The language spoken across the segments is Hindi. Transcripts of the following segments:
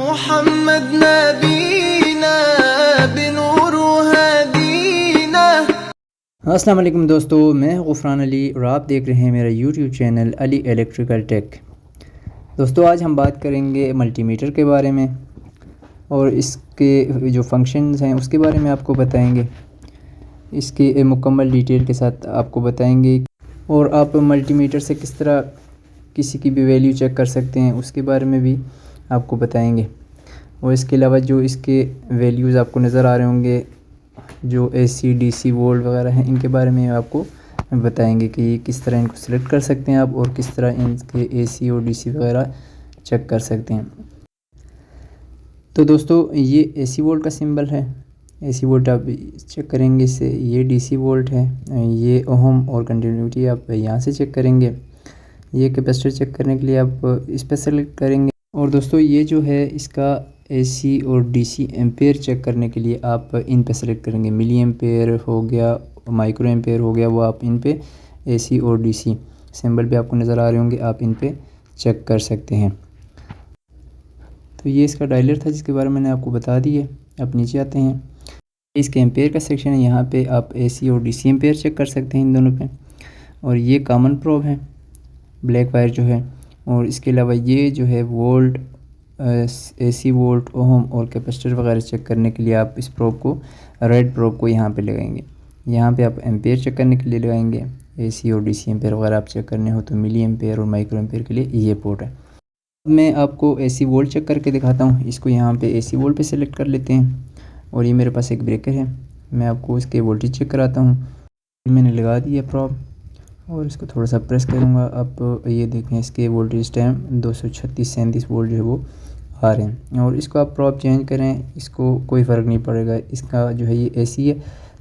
मोहम्मद नबीना बिनूर हदीना। अस्सलाम वालेकुम दोस्तों, मैं गुफरान अली और आप देख रहे हैं मेरा YouTube channel Ali electrical tech. दोस्तों, आज हम बात करेंगे मल्टीमीटर के बारे में और इसके जो फंक्शंस हैं उसके बारे में आपको बताएंगे। इसकी मुकम्मल डिटेल के साथ आपको बताएंगे और आप मल्टीमीटर से किस तरह किसी की भी वैल्यू चेक कर सकते हैं उसके बारे में भी आपको बताएंगे। और इसके अलावा जो इसके वैल्यूज़ आपको नज़र आ रहे होंगे, जो AC DC वोल्ट वगैरह हैं, इनके बारे में आपको बताएंगे कि किस तरह इनको सेलेक्ट कर सकते हैं आप और किस तरह इनके AC और DC वगैरह चेक कर सकते हैं। तो दोस्तों, ये AC वोल्ट का सिंबल है। AC वोल्ट आप चेक करेंगे इससे। ये DC वोल्ट है। ये ओहम और कंटिन्यूटी आप यहाँ से चेक करेंगे। ये कैपेसिटर चेक करने के लिए आप इस पर सेलेक्ट करेंगे। और दोस्तों, ये जो है इसका AC और DC एम्पेयर चेक करने के लिए आप इन पे सेलेक्ट करेंगे। मिली एम्पेयर हो गया, माइक्रो एम्पेयर हो गया, वो आप इन पे AC और DC सिंबल पे आपको नज़र आ रहे होंगे, आप इन पे चेक कर सकते हैं। तो ये इसका डायलर था जिसके बारे में मैंने आपको बता दी है। आप नीचे आते हैं, इसके एम्पेयर का सेक्शन है। यहाँ पे आप AC और DC एम्पेयर चेक कर सकते हैं इन दोनों पे। और ये कॉमन प्रोब है, ब्लैक वायर जो है। और इसके अलावा ये जो है वोल्ट, AC वोल्ट, ओहम और कैपेसिटर वगैरह चेक करने के लिए आप इस प्रोब को, रेड प्रोब को यहाँ पे लगाएंगे। यहाँ पे आप एम्पेयर चेक करने के लिए लगाएंगे। AC और DC एम्पेयर वगैरह आप चेक करने हो तो मिली एम्पेयर और माइक्रो एम्पेयर के लिए ये पोर्ट है। मैं आपको AC वोल्ट चेक करके दिखाता हूँ। इसको यहाँ पे AC वोल्ट पे सेलेक्ट कर लेते हैं और ये मेरे पास एक ब्रेकर है। मैं आपको इसके वोल्टेज चेक कराता हूँ। मैंने लगा दिया प्रोब और इसको थोड़ा सा प्रेस करूँगा। आप ये देखें, इसके वोल्टेज टाइम 236-37 वोल्ट जो है वो आ रहे हैं। और इसको आप प्रोब चेंज करें, इसको कोई फ़र्क नहीं पड़ेगा। इसका जो है ये AC है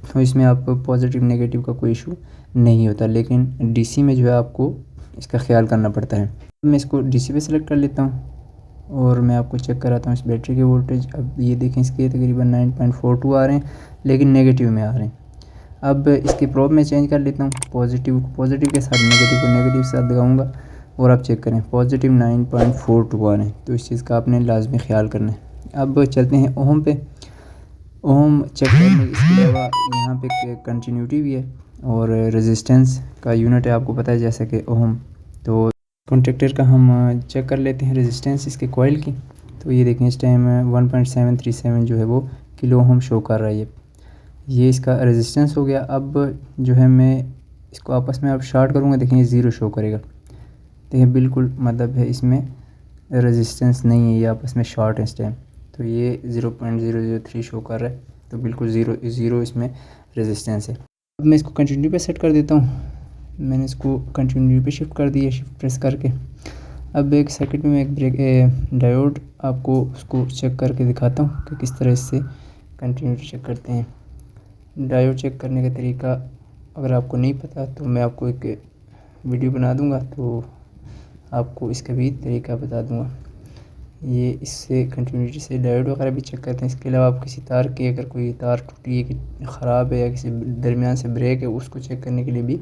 तो इसमें आपको पॉजिटिव नेगेटिव का कोई इशू नहीं होता, लेकिन DC में जो है आपको इसका ख्याल करना पड़ता है। मैं इसको DC पे सेलेक्ट कर लेता हूँ और मैं आपको चेक कराता हूँ इस बैटरी के वोल्टेज। अब ये देखें, इसके तकरीबन 9.42 आ रहे हैं, लेकिन नेगेटिव में आ रहे हैं। अब इसकी प्रोब में चेंज कर लेता हूँ, पॉजिटिव को पॉजिटिव के साथ, नेगेटिव को नेगेटिव के साथ लगाऊंगा और आप चेक करें पॉजिटिव 9.42 आ रहे हैं। तो इस चीज़ का आपने लाजमी ख्याल करना है। अब चलते हैं ओहम पे। ओहम चेक करने इसके अलावा यहाँ पे कंटिन्यूटी भी है और रेजिस्टेंस का यूनिट है, आपको पता है जैसे कि ओहम। तो कॉन्ट्रैक्टर का हम चेक कर लेते हैं रेजिस्टेंस इसके कॉइल की। तो ये देखें, इस टाइम 1.737 जो है वो किलो ओहम शो कर रहा है। ये इसका रेजिस्टेंस हो गया। अब जो है मैं इसको आपस में अब शॉर्ट करूँगा, देखें ये 0 शो करेगा। देखिए बिल्कुल मतलब है इसमें रेजिस्टेंस नहीं है, ये आपस में शॉर्ट है इस टाइम। तो ये 0.003 शो कर रहा है, तो बिल्कुल ज़ीरो इसमें रेजिस्टेंस है। अब मैं इसको कंटिन्यू पे सेट कर देता हूँ। मैंने इसको कंटिन्यू पे शिफ्ट कर दिया, शिफ्ट प्रेस करके। अब एक सेकंड में मैं एक ब्रेक डायोड आपको उसको चेक करके दिखाता हूँ कि किस तरह इससे कंटिन्यूटी चेक करते हैं। डायोड चेक करने का तरीका अगर आपको नहीं पता तो मैं आपको एक वीडियो बना दूंगा, तो आपको इसका भी तरीका बता दूंगा। ये इससे कंटिन्यूटी से डायोड वगैरह भी चेक करते हैं। इसके अलावा आप किसी तार की, अगर कोई तार टूटी है कि ख़राब है या किसी दरमियान से ब्रेक है, उसको चेक करने के लिए भी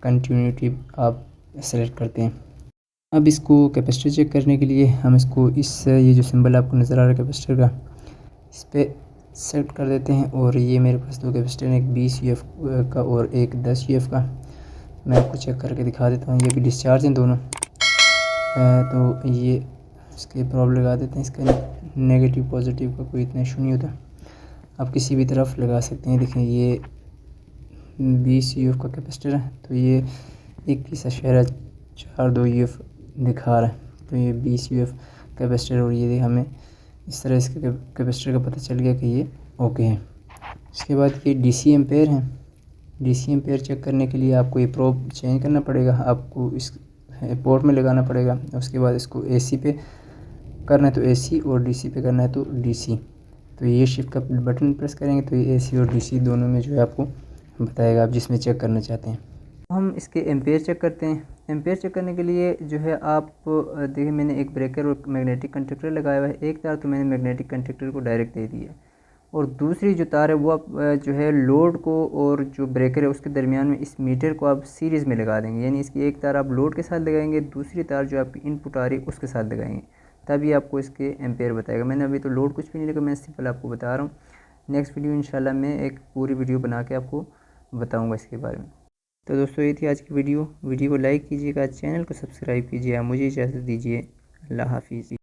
कंटिन्यूटी आप सेलेक्ट करते हैं। अब इसको कैपेसिटर चेक करने के लिए हम इसको ये जो सिंबल आपको नज़र आ रहा है कैपेसिटर का, इस पर सेलेक्ट कर देते हैं। और ये मेरे पास दो कैपेसिटर हैं, एक 20 UF का और एक 10 UF का। मैं आपको चेक करके दिखा देता हूँ। ये भी डिस्चार्ज हैं दोनों। तो ये इसके प्रॉब लगा देते हैं। इसका नेगेटिव पॉजिटिव का कोई इतना इशू नहीं होता, आप किसी भी तरफ लगा सकते हैं। देखें ये 20 UF का कैपेसिटर है, तो ये 21.42 UF दिखा रहा है। तो ये 20 UF कैपेसिटर, और ये हमें इस तरह इसके कैपेसिटर का पता चल गया कि ये ओके है। इसके बाद ये DC एम्पेयर है। DC एम्पेयर चेक करने के लिए आपको ये प्रोब चेंज करना पड़ेगा, आपको इस पोर्ट में लगाना पड़ेगा। उसके बाद इसको AC पे करना है तो AC और DC पे करना है तो DC। तो ये शिफ्ट का बटन प्रेस करेंगे तो ये AC और DC दोनों में जो है आपको बताएगा आप जिसमें चेक करना चाहते हैं। हम इसके एम्पेयर चेक करते हैं। एम्पेयर चेक करने के लिए जो है आप देखिए, मैंने एक ब्रेकर और मैग्नेटिक कंडक्टर लगाया हुआ है। एक तार तो मैंने मैग्नेटिक कंडक्टर को डायरेक्ट दे दिया और दूसरी जो तार है वो आप जो है लोड को और जो ब्रेकर है उसके दरमियान में इस मीटर को आप सीरीज़ में लगा देंगे। यानी इसकी एक तार आप लोड के साथ लगाएंगे, दूसरी तार जो आपकी इनपुट आ रही है उसके साथ लगाएंगे, तभी आपको इसके एम्पेयर बताएगा। मैंने अभी तो लोड कुछ भी नहीं लगा, मैं सिंपल आपको बता रहा हूँ। नेक्स्ट वीडियो इंशाल्लाह मैं एक पूरी वीडियो बना के आपको बताऊँगा इसके बारे में। तो दोस्तों ये थी आज की वीडियो को लाइक कीजिएगा, चैनल को सब्सक्राइब कीजिए। मुझे इजाज़त दीजिए, अल्लाह हाफिज़।